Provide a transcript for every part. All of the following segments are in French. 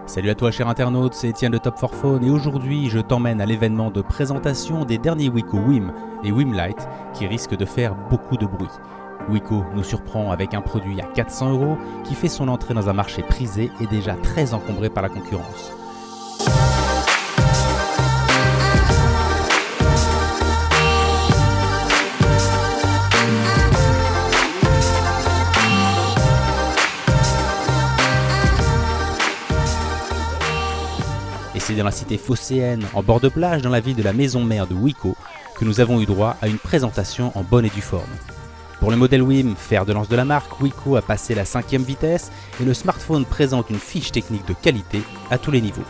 Salut à toi cher internaute, c'est Etienne de Top 4 Phone et aujourd'hui je t'emmène à l'événement de présentation des derniers Wiko WIM et WIM Lite qui risquent de faire beaucoup de bruit. Wiko nous surprend avec un produit à 400 € qui fait son entrée dans un marché prisé et déjà très encombré par la concurrence. Et c'est dans la cité phocéenne, en bord de plage, dans la ville de la maison mère de Wiko, que nous avons eu droit à une présentation en bonne et due forme. Pour le modèle WIM, fer de lance de la marque, Wiko a passé la 5e vitesse et le smartphone présente une fiche technique de qualité à tous les niveaux.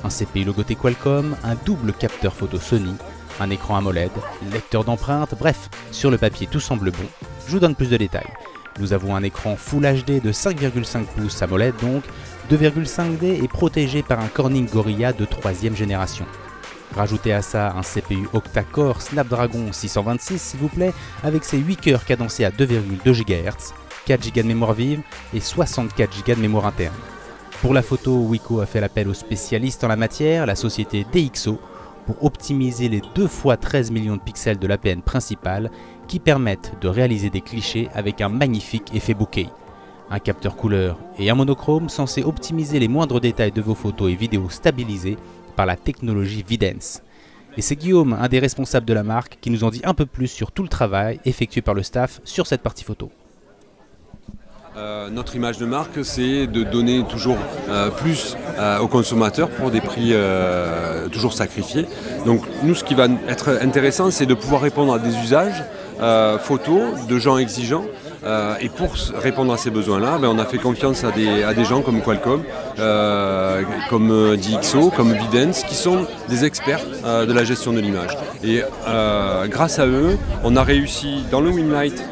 Un CPU logoté Qualcomm, un double capteur photo Sony, un écran AMOLED, lecteur d'empreintes, bref, sur le papier tout semble bon. Je vous donne plus de détails. Nous avons un écran Full HD de 5,5 pouces AMOLED donc, 2,5D et protégé par un Corning Gorilla de 3e génération. Rajoutez à ça un CPU octa-core Snapdragon 626 s'il vous plaît, avec ses 8 cœurs cadencés à 2,2 GHz, 4 Go de mémoire vive et 64 Go de mémoire interne. Pour la photo, Wiko a fait l'appel aux spécialistes en la matière, la société DxO, pour optimiser les 2 x 13 millions de pixels de l'APN principale qui permettent de réaliser des clichés avec un magnifique effet bokeh. Un capteur couleur et un monochrome censé optimiser les moindres détails de vos photos et vidéos stabilisés par la technologie Vidence. Et c'est Guillaume, un des responsables de la marque, qui nous en dit un peu plus sur tout le travail effectué par le staff sur cette partie photo. Notre image de marque, c'est de donner toujours plus aux consommateurs pour des prix toujours sacrifiés. Donc nous, ce qui va être intéressant, c'est de pouvoir répondre à des usages photos de gens exigeants. Et pour répondre à ces besoins-là, on a fait confiance à des gens comme Qualcomm, comme DxO, comme Vidence, qui sont des experts de la gestion de l'image. Et grâce à eux, on a réussi dans le WIM Lite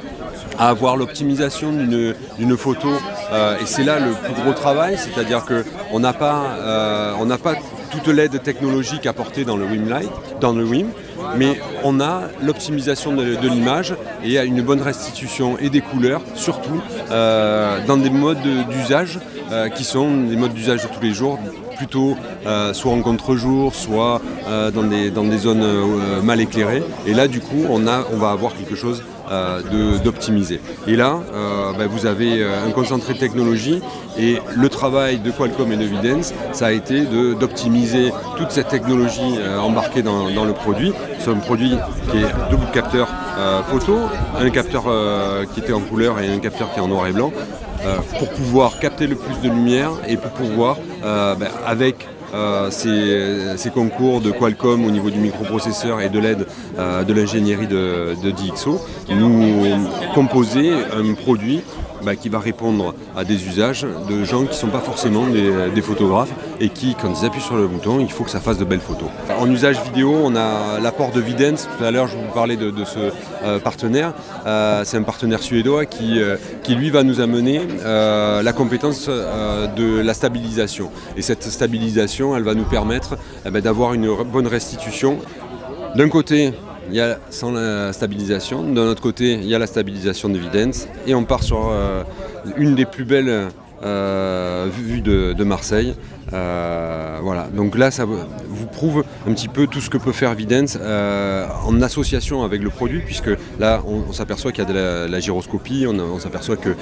à avoir l'optimisation d'une photo, et c'est là le plus gros travail, c'est-à-dire qu'on n'a pas toute l'aide technologique apportée dans le WIM Lite, dans le WIM, mais on a l'optimisation de l'image et une bonne restitution et des couleurs, surtout dans des modes d'usage qui sont des modes d'usage de tous les jours, plutôt soit en contre-jour, soit dans des zones mal éclairées. Et là, du coup, on va avoir quelque chose d'optimisé. Et là, vous avez un concentré de technologie et le travail de Qualcomm et de Vidence, ça a été d'optimiser toute cette technologie embarquée dans le produit. C'est un produit qui est double capteur photo, un capteur qui était en couleur et un capteur qui est en noir et blanc, pour pouvoir capter le plus de lumière et pour pouvoir, avec ces concours de Qualcomm au niveau du microprocesseur et de l'aide de l'ingénierie de DxO, nous composer un produit qui va répondre à des usages de gens qui ne sont pas forcément des photographes et qui, quand ils appuient sur le bouton, il faut que ça fasse de belles photos. En usage vidéo, on a l'apport de Vidence. Tout à l'heure, je vous parlais de ce partenaire. C'est un partenaire suédois qui lui va nous amener la compétence de la stabilisation. Et cette stabilisation, elle va nous permettre d'avoir une bonne restitution. D'un côté, il y a sans la stabilisation, d'un autre côté il y a la stabilisation de Vidence et on part sur une des plus belles vues de Marseille. Voilà, donc là ça vous prouve un petit peu tout ce que peut faire Vidence en association avec le produit, puisque là on s'aperçoit qu'il y a de la gyroscopie, on s'aperçoit que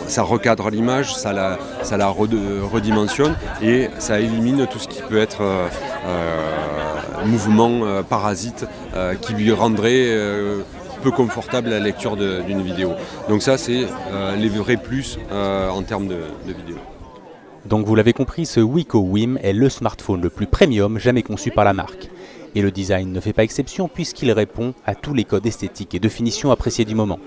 ça recadre l'image, ça la redimensionne et ça élimine tout ce qui peut être mouvement parasite qui lui rendrait peu confortable la lecture d'une vidéo. Donc ça c'est les vrais plus en termes de vidéo. Donc vous l'avez compris, ce Wiko WIM est le smartphone le plus premium jamais conçu par la marque. Et le design ne fait pas exception puisqu'il répond à tous les codes esthétiques et de finition appréciés du moment.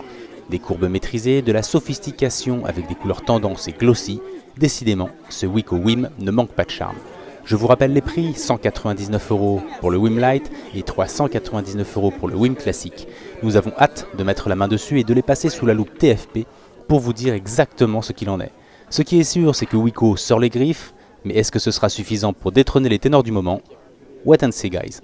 Des courbes maîtrisées, de la sophistication avec des couleurs tendances et glossy, décidément, ce Wiko WIM ne manque pas de charme. Je vous rappelle les prix, 199 € pour le WIM Lite et 399 € pour le WIM classique. Nous avons hâte de mettre la main dessus et de les passer sous la loupe TFP pour vous dire exactement ce qu'il en est. Ce qui est sûr, c'est que Wiko sort les griffes, mais est-ce que ce sera suffisant pour détrôner les ténors du moment? Wait and see, guys.